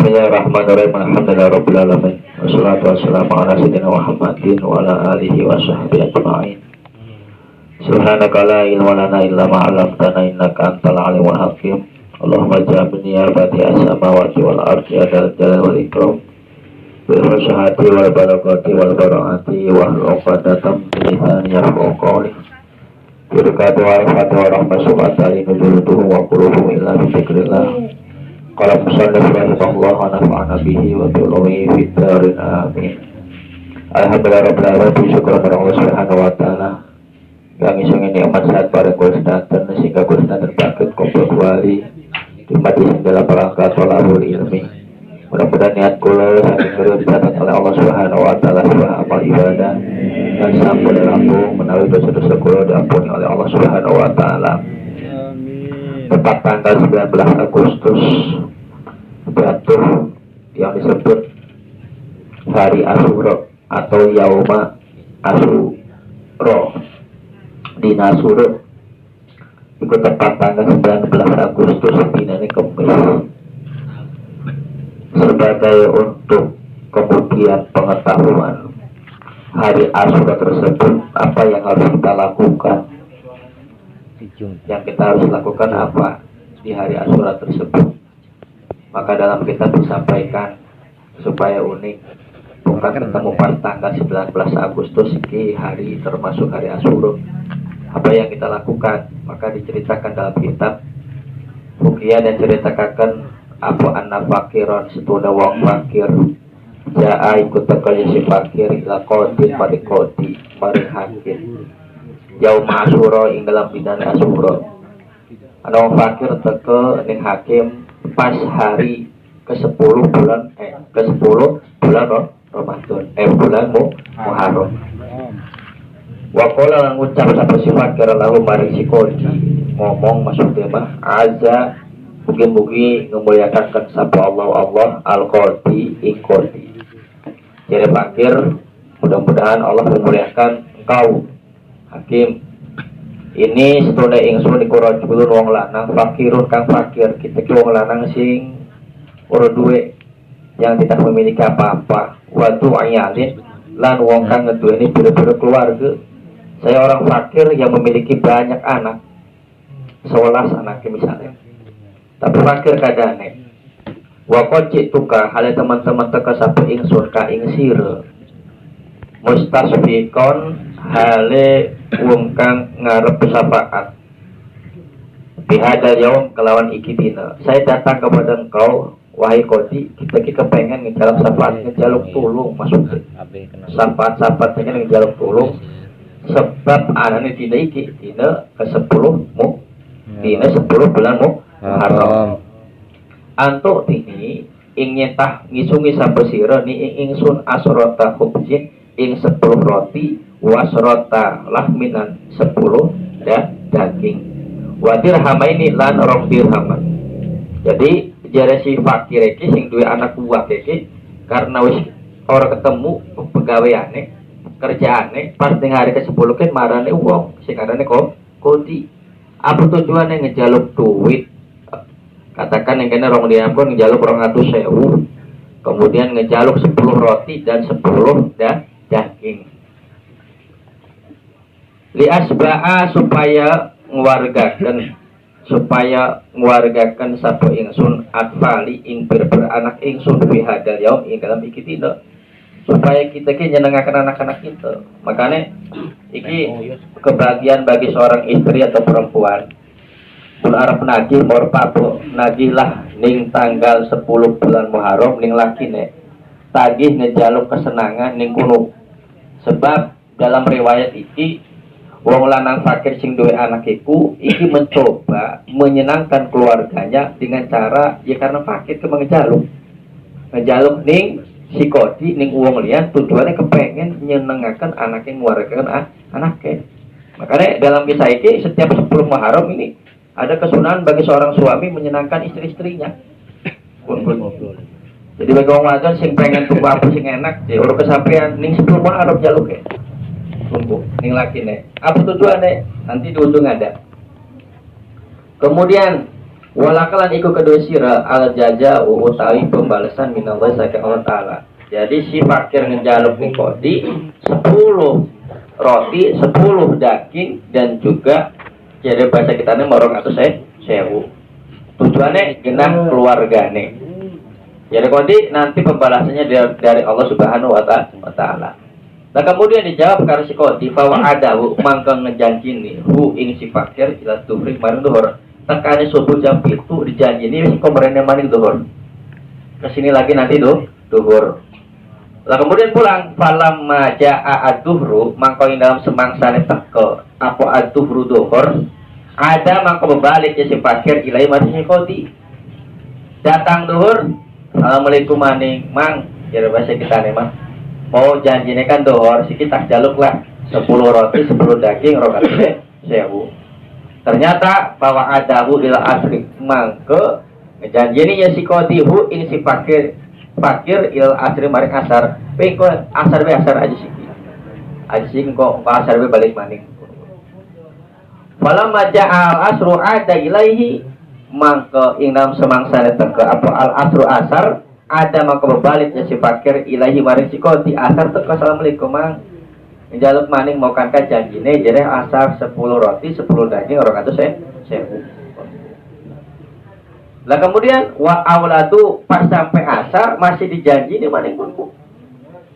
Bismillahirrahmanirrahim. Alhamdulillahirabbil alamin. Wassalatu wassalamu ala sayyidina Muhammadin wa ala alihi wa sahbihi ajma'in. Subhanaka la ilma lana illa ma 'allamtana innaka antal alimul hakim. Allahumma ja'alni ya badi as-samawati wal ardi adal jalal wal ikram. Bil fasyahati wal barakati wal bara'ati wa al-uqadatam min lisani yafqahu qawli. Berkatu al-fatih wa rahmat subhanahu nujuduhu wa qulubuhum illa bi dzikrillah. Qala musannif rahimahullah wa nafa'ana bihi wa bi ulumihi fid darin amin. Alhamdulillah rabbil alamin, syukur kepada Allah Subhanahu wa taala. Kami sing nikmat saat para konstanten sehingga konstanten bakit kumpul wali dimati segala perangkat walahul ilmi. Mudah-mudahan niat kula saking dicatat oleh Allah Subhanahu wa taala sebuah amal ibadah dan sampun rampung menawi dosa-dosa kula diampuni oleh Allah Subhanahu wa taala. Tepat tanggal 19 Agustus jatuh yang disebut hari Asyura atau Yauma Asyura di Nasuru. Itu tepat tanggal 19 Agustus ini Kamis. Sebagai untuk kemudian pengetahuan hari Asyura tersebut, apa yang harus kita lakukan? Yang kita harus lakukan apa di hari Asyura tersebut? Maka dalam kitab disampaikan supaya unik, bukan ketemu pas tanggal 19 Agustus ini hari termasuk hari Asyura. Apa yang kita lakukan? Maka diceritakan dalam kitab Bukia dan ceritakan apa anna fakiron setuna wong fakir ja'a ikut tekal si fakir ila qadi pada qadi maring hakim yaum Asyura ing dalam bidan Asyura. Ana wong fakir teke ning hakim pas hari ke-10 bulan Ramadan bulan Muharram. Wa qala lan ngucap sapa si fakir lahu maring si qadi ngomong maksudnya mah aza mugi-mugi ngemuliakan sapa Allah al-qadi ing qadi. Jadi fakir, mudah-mudahan Allah memuliakan engkau hakim. Ini setune ingsun dikurajulun wong lanang fakirun kang fakir. Kita ki wong lanang sing ora duwe yang tidak memiliki apa-apa. Watu ayalin lan wong kang ngeduweni pira-pira keluarga. Saya orang fakir yang memiliki banyak anak, 11 anaknya misalnya, tapi fakir kadane. Wakocik tuka hale teman-teman teka sapa ingsun ka ing sira mustasfikon hale wong kang ngarep syafaat bihadal yaum kelawan iki dina. Saya datang kepada engkau wahai qadi, kita kepengen ngejaluk syafaat, ngejaluk tulung, maksudnya syafaat ngejaluk tulung sebab anane dina iki dina ke-10 dina 10 bulan Muharram. Antuk ini ingin tah ngisungi sapa sira ni ingsun asrota khubzin ing 10 roti wasrota lahminan 10 daging wa dirhamaini lan rong dirhaman. Jadi jare si fakir iki sing duwe anak buah iki karena wis ora ketemu pegaweane kerjaane pas ning hari ke-10 kan marane wong sing arane qadi. Apa tujuannya ngejaluk duit? Katakan yang kena rong diampun ngejaluk 200.000, kemudian ngejaluk 10 roti dan 10 daging. Li asba'a supaya nguwargakan sapa ingsun atfali ing anak ingsun fi hadal yaum ing dalam iki dina, supaya kita nyenengaken anak-anak kita. Makanya iki kebahagiaan bagi seorang istri atau perempuan. Pun arep nagih mor papo nagih lah ning tanggal 10 bulan Muharram ning lakine tagih ngejaluk kesenangan ning kuno. Sebab dalam riwayat iki wong lanang fakir sing duwe anak iku iki mencoba menyenangkan keluarganya dengan cara ya karena fakir ke ngejaluk ning si qadi ning wong liyan, tujuannya kepengen nyenengaken anaknya, nguwargaken anaknya. Makanya dalam kisah ini setiap 10 Muharram ini ada kesunahan bagi seorang suami menyenangkan istri-istrinya. Jadi bagi orang wadon sing pengen tuku apa sing enak, ya urut kesampean ning 10 Muharram jaluke. Tunggu ning lakine. Apa tujuannya? Nanti di ujung ada. Kemudian Walakalan iku kedua sira al jaja utawi pembalasan minallah saking Allah Ta'ala. Jadi si fakir ngejaluk nih kodi 10 roti, 10 daging dan juga jadi bahasa kita ini morong atau sewu. Tujuannya genah keluargane. Jadi kodi nanti pembalasannya dari Allah Subhanahu wa Ta'ala. Nah kemudian dijawab karena si kodi bahwa ada mangka ngejanji nih hu ing si fakir ila tuhri maring duhur. Tekane subuh jam itu dijanji ini si komerene maning duhur. Kesini lagi nanti duhur. Lah kemudian pulang falam majaa ad-duhru mangko ing dalam semangsane teko apa ad-duhru duhur ada mangko bebalik ya si fakir ilai maring si kodi. Datang duhur, assalamualaikum maning mang, jadi bahasa kita nih mang. Mau janjinya kan duhur, si kita jaluk lah 10 roti, 10 daging, rokat sewu. Ternyata bahwa adahu ila asri mangke janji ini ya si kodihu ini si fakir ila asri maring asar pengko asar be asar aja sih kok asar be balik maning. Falam maja'al asru ada ilaihi mangke ing dalam semangsane teke apa al asru asar ada mangke berbalik ya si fakir ilaihi maring si kodi asar teke assalamualaikum mang. Jaluk maning mau kan janjine jadi asar 10 roti 10 daging orang atau sewu. Lah kemudian wa auladu pas sampai asar masih dijanji nih maning pun.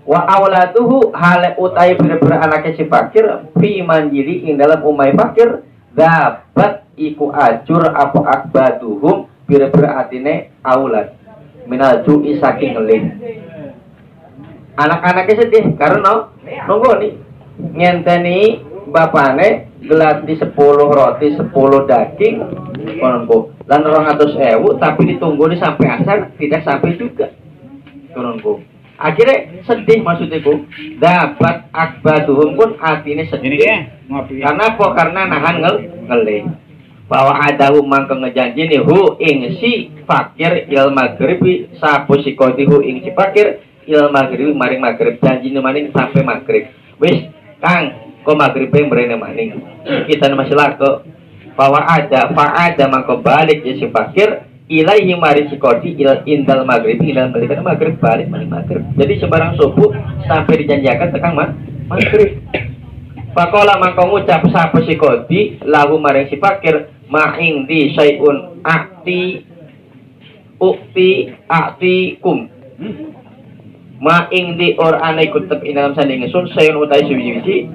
Wa auladuhu hale utai pira-pira anake si fakir fi manjiri ing dalam umai fakir dapat iku ajur apa akbaduhum pira-pira atine aulad minal ju'i saking ngelih. Anak-anaknya sedih karena nunggu nih ngenteni bapane gelati 10 roti 10 daging nunggu lan 200.000 tapi ditunggu nih sampai asar tidak sampai juga nunggu. Akhirnya sedih maksudnya dapat akbaduhum pun artinya sedih karena apa? Karena nahan ngelih bahwa ada mangke ngejanji nih hu ing si fakir il maghribi sapu si kodi hu ing si fakir il maghrib maring maghrib janji maning sampai maghrib wis kang kok maghrib mrene maning kita masih lako bahwa ada mangko balik ya si fakir ilaihi maring si kodi il indal maghrib indal balik maghrib balik maning maghrib jadi sembarang subuh sampai dijanjikan tekang maghrib. Pakola mangko ngucap sapa si kodi lahu maring si fakir ma'ing di syai'un akti kum ma'ing di or anai kutep dalam sanding sun sayun utai suwi-wisi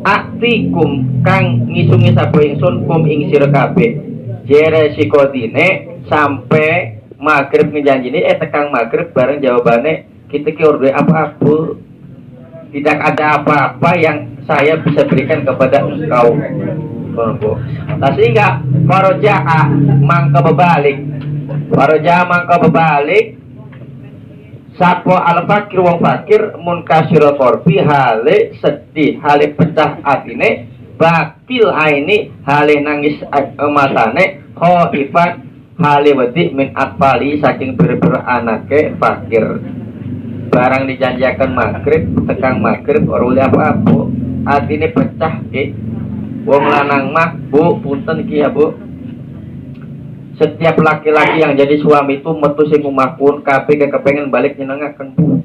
akti kum kang ngisungi sapa ingsun kum ing sira kabeh jere si kodine sampai maghrib ngejanjine tekang maghrib bareng jawabane kita ki orde apa-apa tidak ada apa-apa yang saya bisa berikan kepada engkau. Nah sehingga faroja'a mangka bebalik sapo al fakir wong fakir munkasirul korbi hale sedih hale pecah atine bakil aini hale nangis matane khaifan hale wedi min atfali saking pira-pira anake fakir barang dijanjikan maghrib tekang maghrib orang apa-apa atine pecah wong lanang mah bu punten ki ya bu setiap laki-laki yang jadi suami itu metu sing omah pun kabeh kepengen balik nyenengaken bu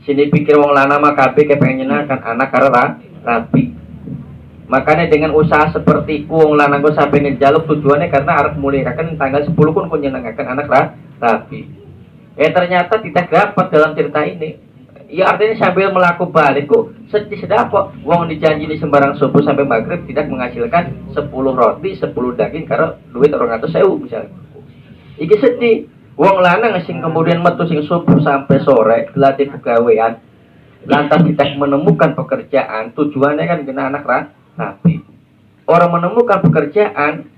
sini pikir wong lanang mah kabeh kepengen nyenengaken anak karo rapi makanya dengan usaha seperti ku wong lanang go sampai ngejaluk tujuannya karena arep mulihkan tanggal 10 pun nyenengaken anak rapi ternyata tidak dapat dalam cerita ini. Ya artinya sambil melaku balik kok sedih sedapa wong dijanji di sembarang subuh sampai maghrib tidak menghasilkan 10 roti 10 daging karena duit 200.000 misalnya. Iki sedih wong lanang sing kemudian metu sing subuh sampai sore gelatih pegawean lantas tidak menemukan pekerjaan tujuannya kan kena anak rapi orang menemukan pekerjaan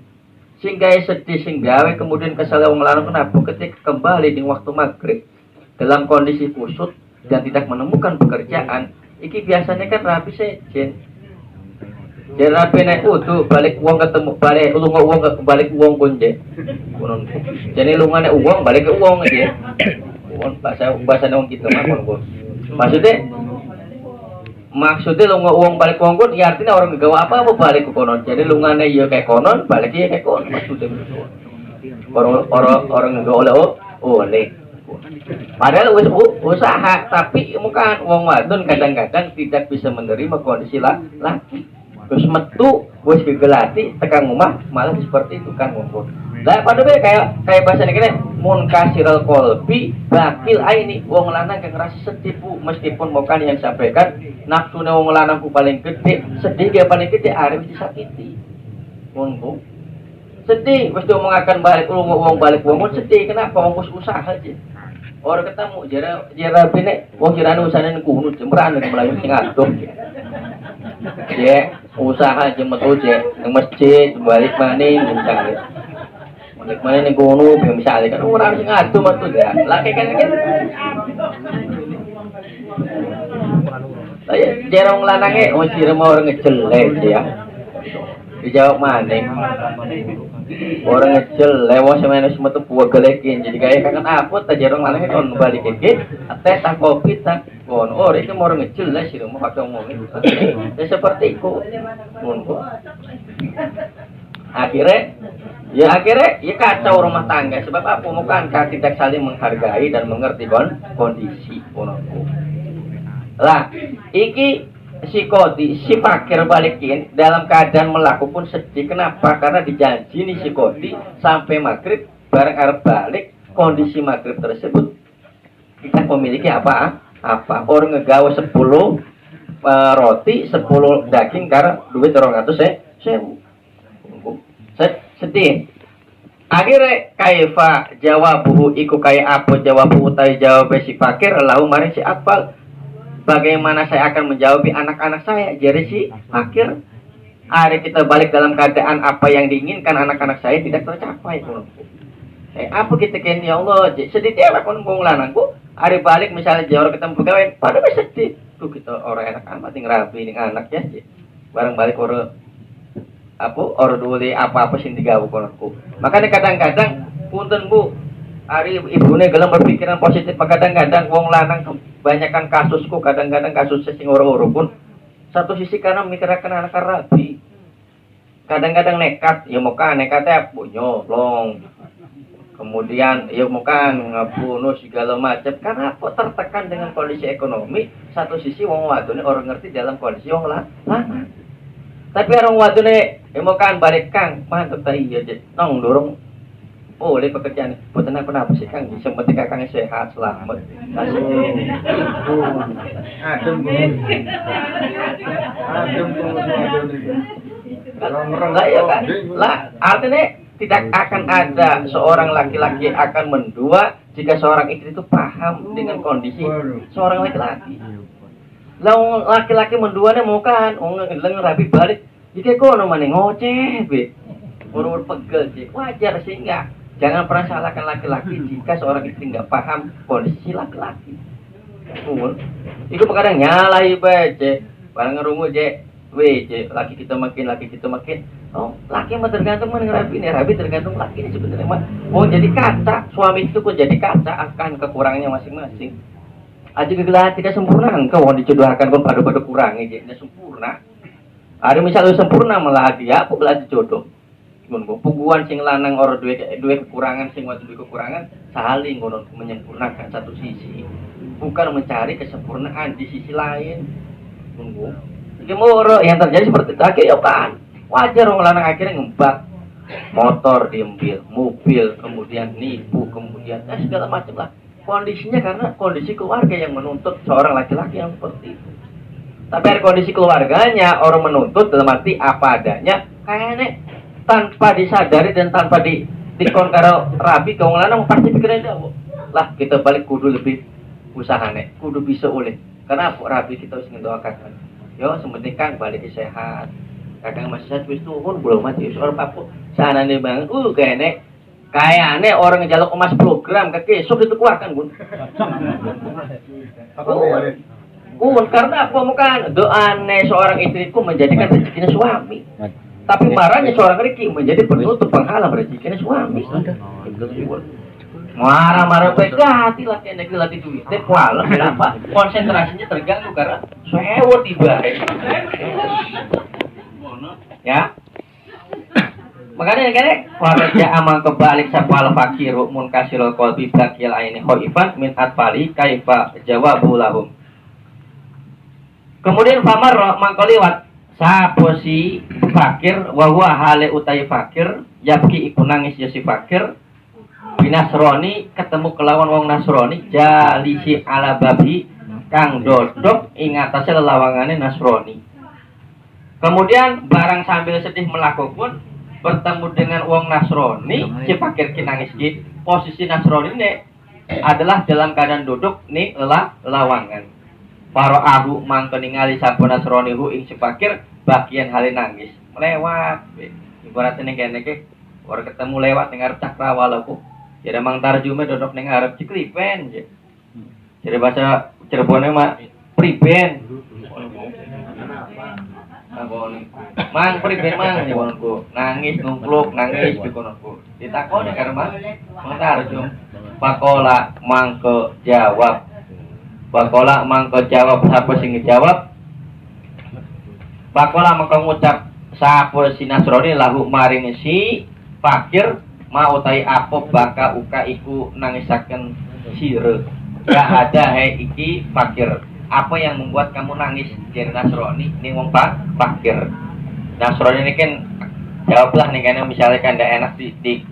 sehingga sedih singgawe kemudian kesal wong lanang kenapa ketika kembali di waktu maghrib dalam kondisi kusut dan tidak menemukan pekerjaan iki biasanya kan rapi sejen jadi rapi naik tuh balik uang ketemu balik lunga uang balik uang kunje jadi lunga naik uang balik ke uang aja uang bahasa uang gitu mah maksudnya maksudnya lu uang balik uang pun ya artinya orang ngegawa apa balik ke konon. Jadi lungane iya kayak konon, baliknya kayak konon maksudnya. Orang ngegawa oleh. Padahal usaha, tapi bukan uang wadon kadang-kadang tidak bisa menerima kondisi laki. Terus metu, wis gegelati, tekan rumah malah seperti itu kan ngumpul. Lah pada kayak bahasa negara mun kasiral kolbi bakil aini wong lanang yang ngerasa sedih bu meskipun bukan yang sampaikan nafsu wong lanang ku paling gede sedih dia paling gede arep disakiti mun bu sedih wis ngomongaken balik wong balik wong sedih kenapa wong usaha aja orang ketemu jara bine wong kirane usahane kuno jemran melayu sing adoh ya usaha aja metu je nang masjid balik maning kencang balik maning ning kono misale kan ora sing adoh metu ya laki kan saya jarang lanange wong sira mau orang ngejelek ya dijawab maning orang ngecel lewat sama ini semua tuh buat gelekin jadi kayak kangen apa tak jarang lanangnya kon balik ke teh tak kopi tak kon itu mau orang ngecel lah sih mau pakai ngomongin ya seperti itu akhirnya ya kacau rumah tangga sebab apa bukan tidak saling menghargai dan mengerti kondisi lah iki si Kodi, si fakir balikin dalam keadaan melakukan sedih. Kenapa? Karena dijanji nih si Kodi sampai maghrib bareng arep balik kondisi maghrib tersebut kita memiliki apa? Orang ngegawa 10 roti, 10 daging karena duit 200 sedih. Akhirnya kaifa jawabuhu iku kayak apa jawabuhu tai jawab si fakir lalu mari si Akbal bagaimana saya akan menjawab anak-anak saya jadi si akhir hari kita balik dalam keadaan apa yang diinginkan anak-anak saya tidak tercapai apa kita kini ya Allah sedih dia pun lanangku hari balik misalnya jauh ketemu pegawai pada sedih tuh kita orang enak amat tinggal rapi nih anak ya bareng balik orang dulu apa sih digawe kononku makanya kadang-kadang punten bu hari ibune gelem berpikiran positif kadang-kadang wong lanang kebanyakan kasusku kadang-kadang kasus sing ora-ora pun satu sisi karena mikiraken anak rabi kadang-kadang nekat ya muka nekatnya nyolong kemudian ya muka ngabunuh segala macam karena apa tertekan dengan kondisi ekonomi satu sisi wong wadone orang ngerti dalam kondisi wong lanang tapi orang wadone ya muka balik kang mantep ta iya nong dorong oleh pekerjaan, buatan aku kenapa sih Kang? Sempat kakaknya sehat, selamat. Enggak ya kan? Lah, artinya tidak akan ada seorang laki-laki akan mendua jika seorang istri itu paham dengan kondisi seorang laki-laki. Lah, laki-laki menduanya mau kan, lengan rapi balik, jika kau namanya ngoceh, be, urut pegel sih, wajar sih enggak. Jangan pernah salahkan laki-laki jika seorang istri nggak paham kondisi laki-laki. Itu kadang nyalai baca, barang ngerungu je, laki kita makin. Oh, laki mah tergantung mana rabi tergantung laki ini sebenarnya mah. Oh jadi kaca, suami itu pun jadi kaca akan kekurangannya masing-masing. Aja gegelah tidak sempurna, engkau dijodohkan pun pada kurangnya jadi tidak sempurna. Ada misalnya sempurna malah dia apa belah jodoh. Puguan sing lanang orang dua kekurangan sing wadon dua kekurangan saling ngono menyempurnakan satu sisi bukan mencari kesempurnaan di sisi lain tunggu yang terjadi seperti itu akhirnya kan wajar orang lanang akhirnya ngembak motor diambil mobil kemudian nipu kemudian segala macam lah kondisinya karena kondisi keluarga yang menuntut seorang laki-laki yang seperti itu tapi ada kondisi keluarganya orang menuntut dalam arti apa adanya kayaknya tanpa disadari dan tanpa dikon karo rabi kau lanang pasti pikiran dia lah kita balik kudu lebih usahane kudu bisa oleh karena rabi kita harus mendoakan yo sementing kan balik sehat kadang masih sehat wis turun belum mati soal papu sana nih bang kayaknya orang ngejaluk emas program kaki sok ditukuakan bun karena apa bukan doane seorang istriku menjadikan rezekinya suami tapi marahnya seorang Riki menjadi penutup penghalang rezekinya suami. marah-marah baik hati lah kena latih duit teh kuala kenapa konsentrasinya terganggu karena sewot tiba ya makanya kan waraja amal kebalik sapal fakiru munkasirul qalbi bakil aini khaifan min atfali kaifa jawabu lahum. Kemudian famar mangko liwat sapa si fakir wa huwa hale utai fakir yabki iku nangis ya si fakir binasroni ketemu kelawan wong nasroni jalisi ala babi kang dodok ing atase lelawangane nasroni. Kemudian barang sambil sedih melakukan bertemu dengan wong nasroni si fakir ki nangis ki posisi nasroni ini adalah dalam keadaan duduk nih lelawangan. Paro ahu mangko ningali sapa nasroni hu ing si fakir bagian hale nangis melewat ibaratnya kene ke ora ketemu lewat ning arep cakrawala ku jadi mang tarjume duduk ning arep ciklipen je. Jadi bahasa Cirebonnya mah priben. Mang priben mang di kononku. Nangis nungkluk nangis di kononku. Ditakoni karo mang tarjum. Pakola mangko jawab. Pakola mangko jawab sapa sing ngejawab? Pakola mangko ngucap sapa si Nasrani lahu maring si fakir mau utai apa baka uka iku nangisaken sire ya ada he iki fakir apa yang membuat kamu nangis jadi Nasrani ning wong fakir Nasrani ini kan jawablah nih kan misalnya kan ndak enak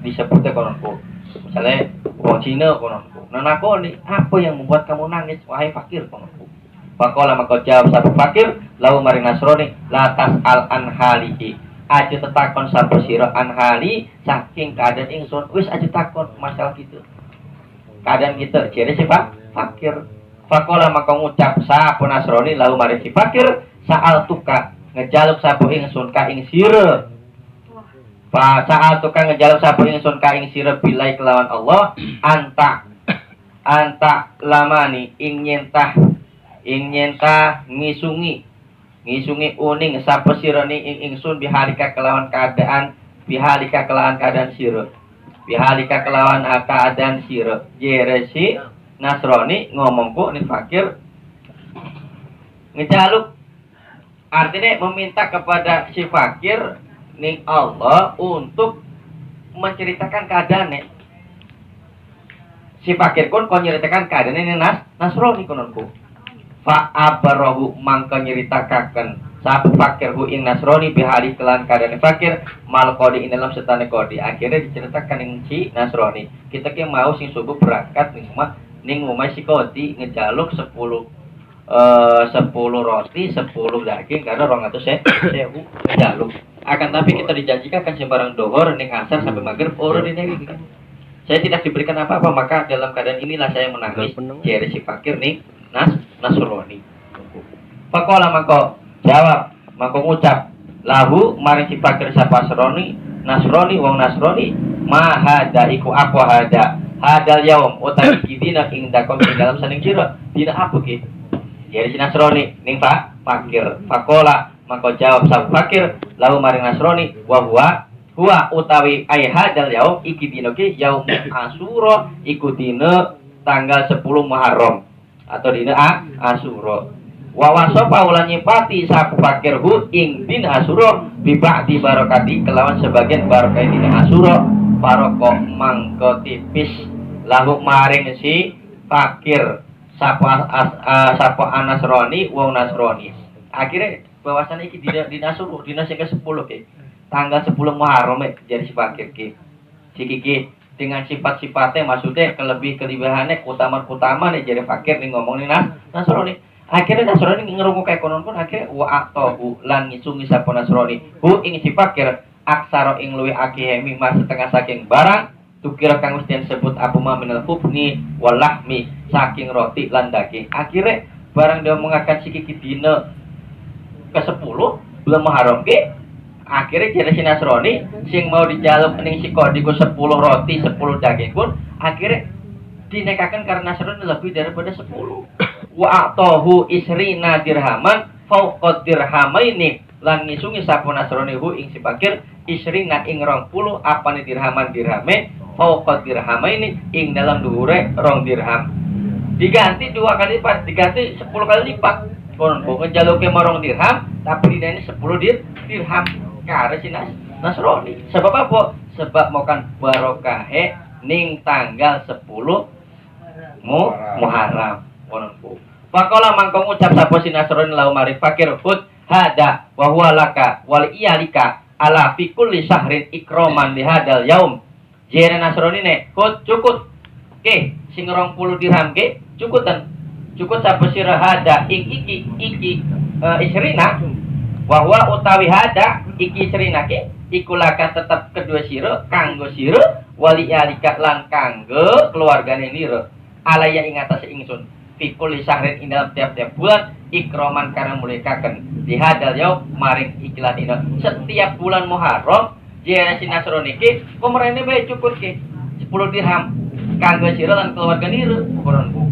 disebutnya kononku misalnya wong Cina kononku nanakoni apa yang membuat kamu nangis wahai fakir kononku pakola maka jawab satu fakir lau maring Nasrani latas al anhalihi aja tetakon sapa sira anhali saking keadaan ingsun wis aja takon masalah gitu keadaan kita jadi si fakir fakola maka ngucap sapa Nasrani lalu mari si fakir saal tuka ngejaluk sapa ingsun ka ing sira saal tuka ngejaluk sapa ingsun ka ing sira bilai kelawan Allah anta lamani ing nyentah ngisungi uning sapa sira ning ing ingsun bihalika kelawan keadaan sira bihalika kelawan keadaan sira jeresi Nasrani ngomongku ning fakir ngejaluk artinya meminta kepada si fakir ning Allah untuk menceritakan keadaannya si fakir pun kon nyeritakan keadaannya ning Nasrani kononku fa abarahu mangka nyritakaken sapa fakir hu ing Nasrani bihali kelan kadane fakir mal kodi ing dalam setane kodi akhirnya diceritakan ing si Nasrani kita ki mau sing subuh berangkat ning omah si kodi ngejaluk 10 roti 10 daging karena 200.000 ngejaluk akan tapi kita dijanjikan kan sembarang dohor ning asar sampai maghrib ora dene iki saya tidak diberikan apa-apa maka dalam keadaan inilah saya menangis jere si fakir ning Nasrani. Pakola mako jawab, mako ngucap lahu maring si fakir sapa Nasrani wong Nasrani mahada iku apa hada hadal yaum utawi dina ing dakon ing dalam saning sira dina apa ki jadi si Nasrani ning fakir pakola mako jawab sapa fakir lahu maring Nasrani wa huwa utawi ai hadal yaum iki dina ki yaum Asyura iku dina tanggal 10 Muharram atau dina Asyura wa wasofa ulan nyipati sapa fakir hu ing din Asyura bi ba'di barakati kelawan sebagian barokah dina Asyura paroko mangko tipis lahu maring si fakir sapa Nasrani wong Nasrani akhirnya bahwasannya iki dina Asyura dina sing ke-10 ki tanggal 10 Muharram jadi si fakir ki si kiki dengan sifat-sifatnya maksudnya kelebihannya keutamaan jadi fakir nih ngomongin Nasrani akhirnya Nasrani ngerungu kayak konon pun akhirnya wa'atohu lan ngisungi sapa Nasrani hu ing si fakir aksara ing luwih akeh mimah setengah saking barang tukira kang wis disebut apa ma minal hubni walahmi saking roti lan daging akhirnya barang dia mengakan sikiki dina ke-10 belum Muharram ke akhirnya jadi si Nasrani sing mau dijaluk ning si kodiku 10 roti 10 daging pun akhirnya dinekakan karena Nasrani lebih daripada 10 wa atohu isrina dirhaman fauqa dirhamaini lan ngisungi sapa Nasrani hu ing si fakir isrina ing 20 apane dirhaman dirhame fauqa dirhamaini ing dalam dhuwure 2 dirham. Diganti 2 kali lipat, diganti 10 kali lipat. Kon ngejaluke 2 dirham tapi dinane 10 dirham. Kare si Nasrani. Sebab apa? Sebab makan barokahe ning tanggal 10 Muharram. Kononku. Pakola mangko ngucap sapa si Nasrani lau mari fakir hud hada wa huwa laka wal iyalika ala fi kulli syahrin ikroman li hadal yaum. Jere Nasrani ne hud cukut ke sing 20 dirham ke cukutan. Cukut sapa sira hada ing iki isrina wa huwa utawi hada iki isrina ke iku laka tetep kedua sira kanggo sira wali iyalika lan kanggo keluargane nira. Alaya ing atase ingsun fikul syahrin ing dalam tiap-tiap bulan ikroman karena mulikaken dihadal yaum maring ikilan ina setiap bulan Muharram jere si Nasrani ki pemerene bae cukup ki 10 dirham kanggo sira lan keluarga nira koronku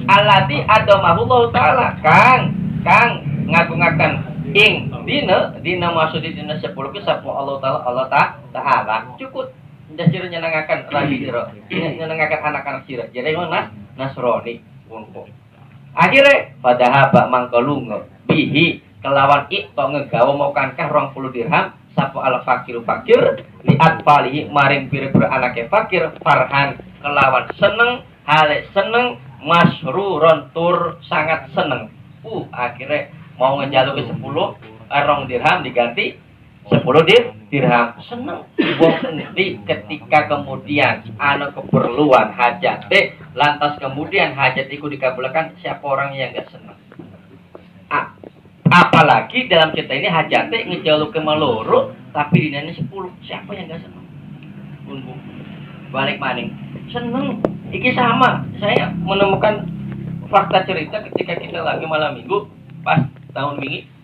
alati adamahullah taala kang ngagungaken ing dina maksud dina 10 ki sapa Allah taala cukup Jasir nyenangakan lagi sira, nyenangakan anak-anak sira. Jadi mana Nasrani unko. Akhirnya padahaba mangkalungo bihi kelawan itu ngegawa mau kankah 20 dirham sapa al fakir liat palihi maring pira-pira anake fakir farhan kelawan seneng hale seneng masruron tur sangat seneng. Akhirnya mau ngejaluke 10 dirham diganti 10 dirham seneng wong endi ketika kemudian ana keperluan hajat lantas kemudian hajat itu dikabulkan siapa orang yang enggak seneng apalagi dalam cerita ini hajat ngejalu ke maloro tapi dinane 10 siapa yang enggak seneng balik maning seneng iki sama saya menemukan fakta cerita ketika kita lagi malam minggu pas tahun wingi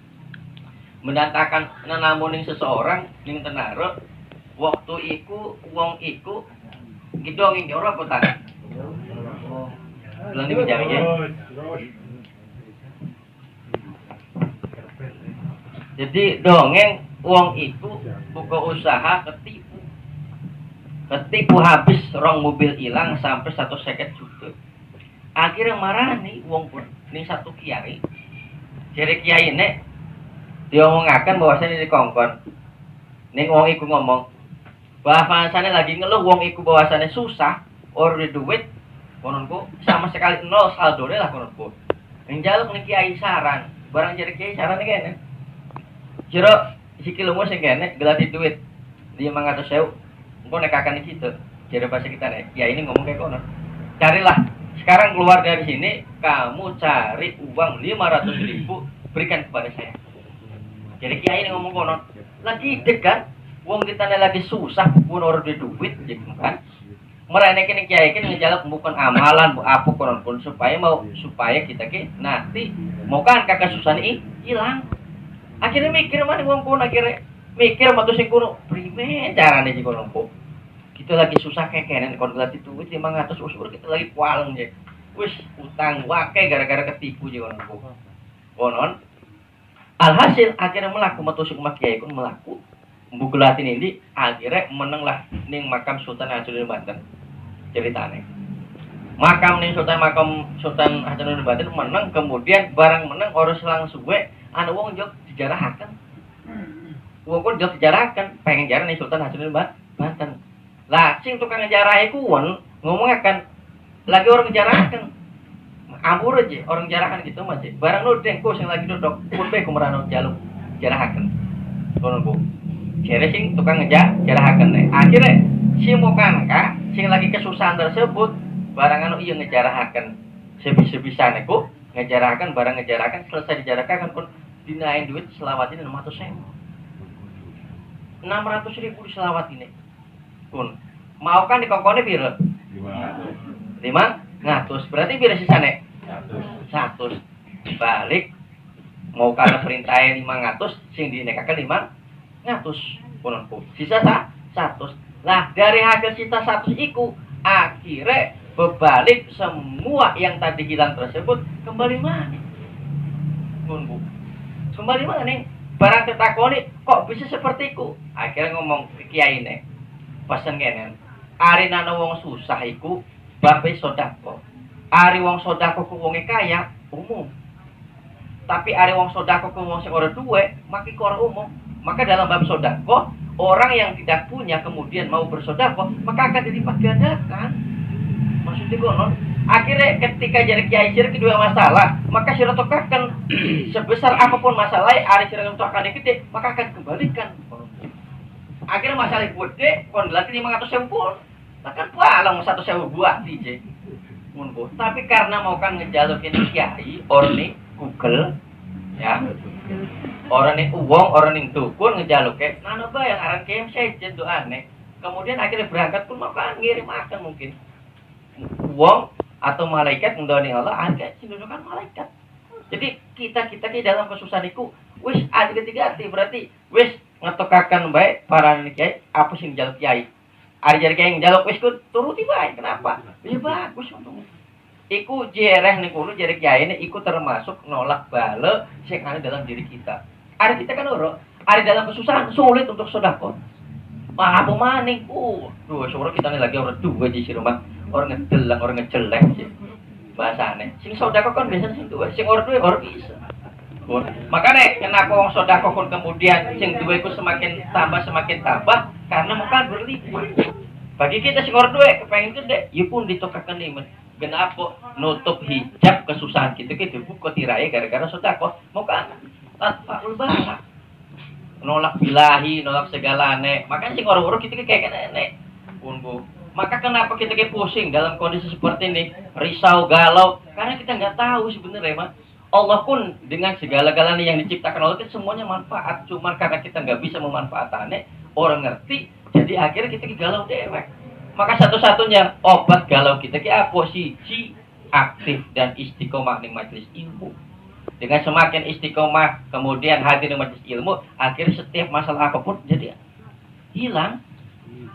mendatangkan nanamuning seseorang ning tenaro waktu iku wong iku gidonging ora apa ta lan iki jare jadi dongeng wong iku buka usaha ketipu habis rong mobil hilang sampai 150 juta akhirnya marah nih wong pun ning satu kiai jere kiai nek dia ngomongaken bahwasanya di kongkon ning wong iku ngomong bahwasanya lagi ngeluh wong iku bahwasanya susah ora duit kononku sama sekali nol saldone lah kononku njaluk ning kiai saran barang jare kiai saran iki kene jero siki lumu sing kene gelati duit 500.000 engko nek akan kitu jare pas kita nek kiai ini ngomong kayak kono carilah sekarang keluar dari sini kamu cari uang 500.000 berikan kepada saya. Jadi kiai ini ngomong konon, lagi ide kan, wong kita lagi susah, pun orang di duit, gitu kan. Mereka ini kiai ini ngejalak bukan amalan, bu apa konon pun supaya kita ki nanti mau kan kakak susah ini hilang. Akhirnya mikir mana wong konon akhirnya mikir matu sing kono, primen carane sing konon po. Kita lagi susah kayak kenen kon gelati duit 500 usur kita lagi kualeng je. Wis utang wae gara-gara ketipu je konon po. Konon alhasil akhirnya melaku matusuk kiai pun melaku mbugelatin ini akhirnya meneng lah ning makam Sultan Hasanuddin Banten ceritane makam Hasanuddin Banten meneng kemudian barang meneng orang selang suwe anu wong jog dijarahaken wong kon jog dijarahaken pengen jarah ning Sultan Hasanuddin Banten lah sing tukang ngejarahe kuwen ngomongaken lagi orang ngejarahaken ampur aja orang jarakan gitu mas barang lu dengku sing lagi duduk pun be kumerano jaluk jarahaken kono bu jere sing tukang jarahaken akhirnya si mukan ka sing lagi kesusahan tersebut barang anu iya ngejarahaken sebisa-bisane ku ngejarahaken barang ngejarahaken selesai dijarahaken pun dinain duit selawatin 600.000 diselawatin pun mau kan dikongkone piro 500 berarti piro sisane 100 balik mau karena perintahnya 500 sing dinekakan 500 punonku sisa 100 lah dari hasil sisa 100 iku akhirnya berbalik semua yang tadi hilang tersebut kembali mana punonku kembali mana nih barang tertakoni kok bisa seperti itu akhirnya ngomong ke kiai nih pesan kenen Ari nana wong susah iku bape sodako. Ari wong sodako ku wonge kaya umum. Tapi ari wong sodako ku wong sing ora duwe maki ora umum. Maka dalam bab sodako, orang yang tidak punya kemudian mau bersodako, maka akan dilipat gandakan. Maksudnya konon, akhirnya ketika jadi kiai sir kedua masalah, maka sira tokakan sebesar apapun masalah, ari sira tokakan gede, maka akan kembalikan. Akhirnya masalah gede, kon dilatih 500.000 pun, takkan palang 1.000 buat DJ. Tapi karena mau kan ngejalukin kiai, orang nih Google, ya. Orang nih uang, orang nih dukun ngejaluknya, nano bayang aran KMC itu aneh. Kemudian akhirnya berangkat pun mau kan ngirim akan mungkin uang atau malaikat mendoni Allah, ada cenderungan malaikat. Jadi kita di dalam kesusahan itu, wis ada ketiga berarti wis ngetokakan baik para kiai apa sih jaluk kiai. Ada jadi kiai jaluk wis ku turuti baik. Kenapa? Ya bagus untuk. Iku jereh nih kulo jadi kiai ini ikut termasuk nolak bala sing ada dalam diri kita. Ada kita kan ada dalam kesusahan sulit untuk sedekah. Apa maning duh seorang kita nih lagi orang dua di rumah orang ngedelang orang ngejelek sih bahasane. Sing sedekah kan biasanya sing dua, sing orang dua orang bisa. Makanya kenapa wong sedekah pun kemudian sing dua itu semakin tambah karena muka berlipat. Bagi kita sing orang dua kepengen gede, ya pun ditokakan nih. Kenapa nutup hijab kesusahan kita buka tirai gara-gara sedekah mau kan tatfa'ul bala. Nolak bilahi, nolak segalane. Makanya sing orang-orang kita kayak nenek. Unbu. Maka kenapa kita kayak pusing dalam kondisi seperti ini, risau, galau? Karena kita nggak tahu sebenarnya, Mas. Allah pun dengan segala-galanya yang diciptakan Allah itu semuanya manfaat. Cuma karena kita nggak bisa memanfaatannya, orang ngerti, jadi akhirnya kita galau dewek. Maka satu-satunya obat galau kita kayak posisi aktif dan istiqomah di majelis ilmu. Dengan semakin istiqomah, kemudian hadir di majelis ilmu, akhirnya setiap masalah apapun jadi hilang.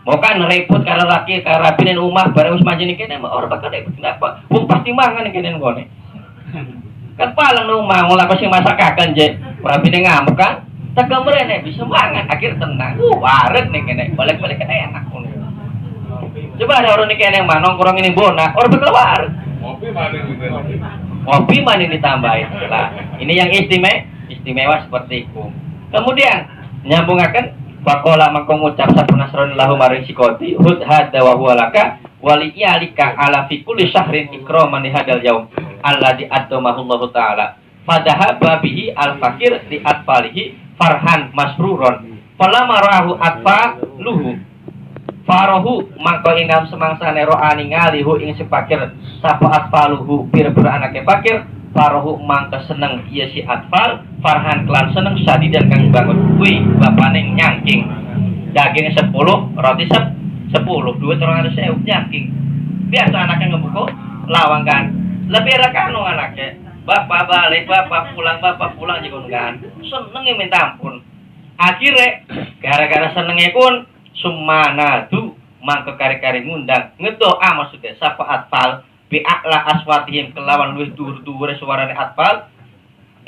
Mau kan repot karena laki, karena rapinin rumah, bareng usah majini kene, orang bakal repot kenapa? Pun pasti mangan kene ngone. Kan palang rumah, mulai pasti masak akan je, rapinin ngamuk kan? Tegang merene bisa mangan, akhir tenang. Waret nih kene, balik-balik kene enak. Coba ada orang nih kene yang nongkrong ini bona, orang bakal waret. Ngopi mana ditambahin. Nah, ini yang istimewa seperti itu. Kemudian nyambungaken faqala mangko ngucap sapunasron lahu maring sikoti hud hadza wa huwa laka wali yalika ala fi kulli syahrin ikraman li hadal yaum alladzi addamahu taala fadhahaba bihi al fakir li atfalihi farhan masruron falamma ra'ahu atfaluhu farahu mangko ingam semangsane ro'ani ngalihu ing sepakir sapa atfaluhu pira-pira anake pakir farahu mangko seneng iya si atfal farhan kelan seneng sadi dan kang banget kuwi bapane nyangking daging 10 roti 10 duit 200.000 nyangking biasa anaknya ngebuka lawang kan lebih rekano anaknya bapak balik bapak pulang juga kan seneng minta ampun akhirnya gara-gara senengnya pun sumanadu mangke kari-kari ngundang ngedoa maksudnya sapa atfal bi'a'la aswatihim kelawan luwih dhuwur-dhuwure suarane atfal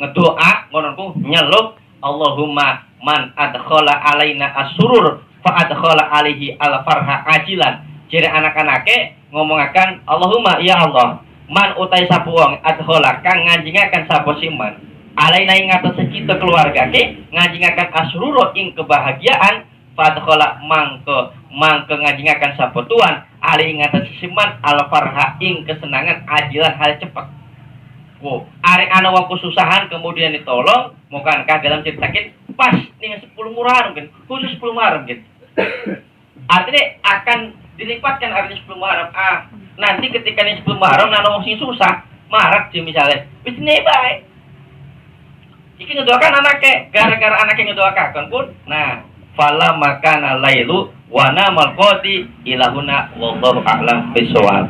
ngedoa ngononku nyeluk Allahumma man adkhala alaina asurur fa adkhala alaihi al farha ajilan jere anak-anake ngomongaken Allahumma ya Allah man utai sapu wong adkhala kang nganjingaken sapa siman alaina ing atase kita keluarga ke nganjingaken asurur ing kebahagiaan fadkhala mangke ngajingaken sapa tuan ali ing atas siman al farha ing kesenangan ajilan hal cepat. Wow, ari ana wong kesusahan kemudian ditolong, mokankah dalam ceritakin pas ning 10 murahan mungkin, khusus 10 Muharram mungkin. Artinya akan dilipatkan artinya 10 Muharram. Nanti ketika ning 10 Muharram ana wong sing susah, marak sih misalnya. Wis bae. Iki ngedoakan anaknya, gara-gara anaknya ngedoakan pun. Nah, fala makana lailu wa namal qati ilahuna wallahu a'lam bisawab.